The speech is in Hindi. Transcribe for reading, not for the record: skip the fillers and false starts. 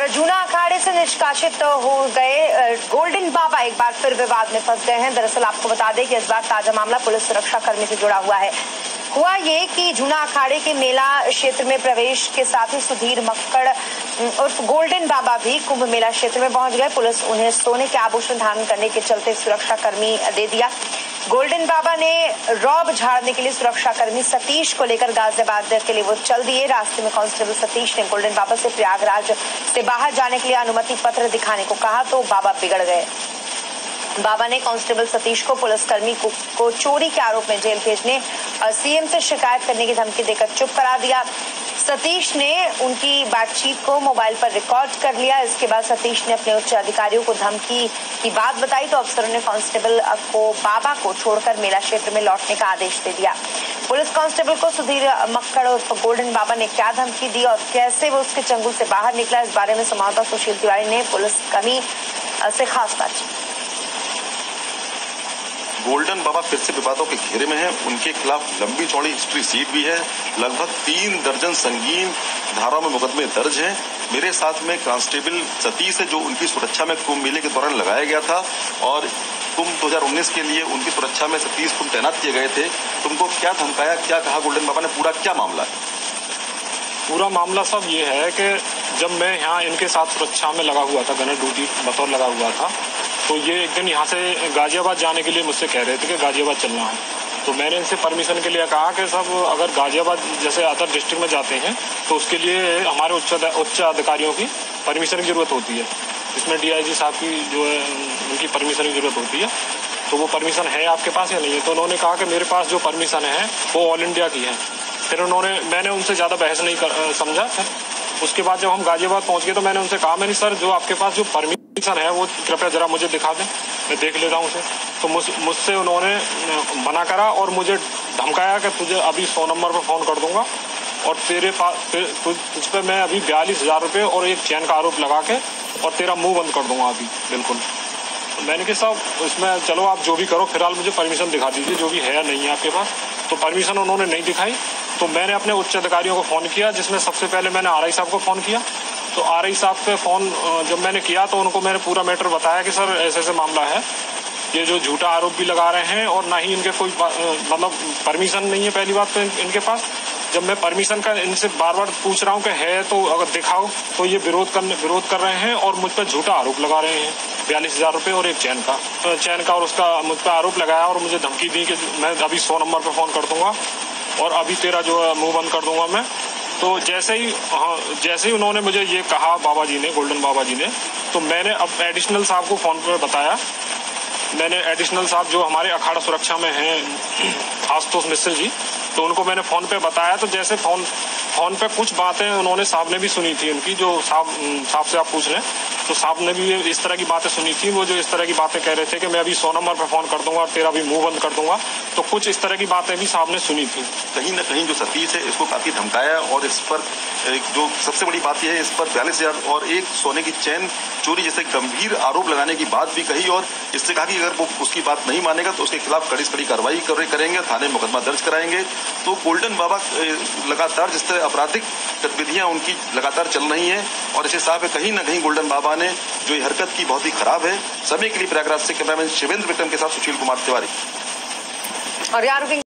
और जूना अखाड़े से निष्कासित हो गए गोल्डन बाबा एक बार फिर विवाद में फंस गए हैं। दरअसल आपको बता दें कि इस बार ताजा मामला पुलिस सुरक्षा कर्मी से जुड़ा हुआ है। हुआ ये कि जूना अखाड़े के मेला क्षेत्र में प्रवेश के साथ ही सुधीर मक्कड़ उर्फ गोल्डन बाबा भी कुंभ मेला क्षेत्र में पहुंच गए। पुलिस उन्हें सोने के आभूषण धारण करने के चलते सुरक्षा कर्मी दे दिया। गोल्डन बाबा ने रौब झाड़ने के लिए सुरक्षा कर्मी सतीश को लेकर गाजियाबाद के लिए वो चल दिए। रास्ते में कांस्टेबल सतीश ने गोल्डन बाबा से प्रयागराज से बाहर जाने के लिए अनुमति पत्र दिखाने को कहा तो बाबा बिगड़ गए। बाबा ने कांस्टेबल सतीश को पुलिसकर्मी को चोरी के आरोप में जेल भेजने और सीएम से शिकायत करने की धमकी देकर चुप करा दिया। सतीश ने उनकी बातचीत को मोबाइल पर रिकॉर्ड कर लिया। इसके बाद सतीश ने अपने उच्च अधिकारियों को धमकी की बात बताई तो अफसरों ने कांस्टेबल को बाबा को छोड़कर मेला क्षेत्र में लौटने का आदेश दे दिया। पुलिस कांस्टेबल को सुधीर मक्कड़ उर्फ गोल्डन बाबा ने क्या धमकी दी और कैसे वो उसके चंगुल से बाहर निकला, इस बारे में संवाददाता सुशील तिवारी ने पुलिसकर्मी से खास बातचीत। गोल्डन बाबा फिर से विवादों के घेरे में हैं। उनके खिलाफ लंबी चौड़ी हिस्ट्री सीट भी है। लगभग 3 दर्जन संगीन धाराओं में मुकदमे दर्ज हैं। मेरे साथ में कांस्टेबल सतीश है जो उनकी सुरक्षा में कुंभ मेले के दौरान लगाया गया था और कुंभ 2019 के लिए उनकी सुरक्षा में सतीश तुम तैनात किए गए थे। तुमको क्या धमकाया, क्या कहा गोल्डन बाबा ने, पूरा क्या मामला है? पूरा मामला सब ये है कि जब मैं यहाँ इनके साथ सुरक्षा में लगा हुआ था, गनर ड्यूटी बतौर लगा हुआ था, तो ये एक दिन यहाँ से गाजियाबाद जाने के लिए मुझसे कह रहे थे कि गाजियाबाद चलना है। तो मैंने इनसे परमिशन के लिए कहा कि सब अगर गाजियाबाद जैसे अदर डिस्ट्रिक्ट में जाते हैं तो उसके लिए हमारे उच्च अधिकारियों की परमिशन की ज़रूरत होती है, जिसमें डीआईजी साहब की जो है उनकी परमिशन की ज़रूरत होती है। तो वो परमिशन है आपके पास या नहीं है? तो उन्होंने कहा कि मेरे पास जो परमिशन है वो ऑल इंडिया की है। फिर मैंने उनसे ज़्यादा बहस नहीं समझा। उसके बाद जब हम गाजियाबाद पहुँच गए तो मैंने उनसे कहा, मैंने सर जो आपके पास जो परमिशन है वो कृपया जरा मुझे दिखा दें, मैं देख लेता हूँ उसे। तो मुझसे उन्होंने मना करा और मुझे धमकाया कि तुझे अभी 100 नंबर पर फ़ोन कर दूंगा और तेरे पास तुझ पर मैं अभी 42,000 रुपये और एक चैन का आरोप लगा के और तेरा मुंह बंद कर दूंगा अभी बिल्कुल। तो मैंने कहा साहब इसमें चलो आप जो भी करो, फिलहाल मुझे परमिशन दिखा दीजिए जो भी है या नहीं है आपके पास। तो परमिशन उन्होंने नहीं दिखाई। तो मैंने अपने उच्च अधिकारियों को फ़ोन किया, जिसमें सबसे पहले मैंने आरआई साहब को फ़ोन किया। तो आरआई साहब पे फ़ोन जब मैंने किया तो उनको मैंने पूरा मैटर बताया कि सर ऐसे ऐसे मामला है, ये जो झूठा आरोप भी लगा रहे हैं और ना ही इनके कोई मतलब परमिशन नहीं है पहली बात तो इनके पास। जब मैं परमिशन का इनसे बार बार पूछ रहा हूँ कि है तो अगर दिखाओ, तो ये विरोध कर रहे हैं और मुझ पर झूठा आरोप लगा रहे हैं। 42,000 रुपये और एक चैन का और उसका मुझ पर आरोप लगाया और मुझे धमकी दी कि मैं अभी 100 नंबर पर फ़ोन कर दूंगा और अभी तेरा जो है मुँह बंद कर दूंगा मैं। तो जैसे ही उन्होंने मुझे ये कहा बाबा जी ने, गोल्डन बाबा जी ने, तो मैंने अब एडिशनल साहब को फ़ोन पर बताया। मैंने एडिशनल साहब जो हमारे अखाड़ा सुरक्षा में हैं आशुतोष मिश्र जी, तो उनको मैंने फ़ोन पे बताया। तो जैसे फ़ोन पे कुछ बातें उन्होंने साहब ने भी सुनी थी उनकी, जो साहब से आप पूछ रहे हैं, तो साहब ने भी इस तरह की बातें सुनी थी। वो जो इस तरह की बातें कह रहे थे कि मैं अभी 100 नंबर पर फ़ोन कर दूंगा और तेरा भी मुंह बंद कर दूंगा, तो कुछ इस तरह की बातें भी साहब ने सुनी थी। कहीं ना कहीं जो सतीश है इसको काफ़ी धमकाया और इस पर जो सबसे बड़ी बात यह है, इस पर 42,000 और एक सोने की चैन चोरी जैसे गंभीर आरोप लगाने की बात भी कही और इससे कहा कि अगर वो उसकी बात नहीं मानेगा तो उसके खिलाफ कड़ी से कड़ी कार्रवाई करेंगे, थाने में मुकदमा दर्ज कराएंगे। तो गोल्डन बाबा लगातार जिस तरह आपराधिक गतिविधियां उनकी लगातार चल रही हैं और इसे साफ है कहीं ना कहीं गोल्डन बाबा ने जो ये हरकत की बहुत ही खराब है। समय के लिए प्रयागराज से कैमरामैन शिवेंद्र विक्रम के साथ सुशील कुमार तिवारी। और यार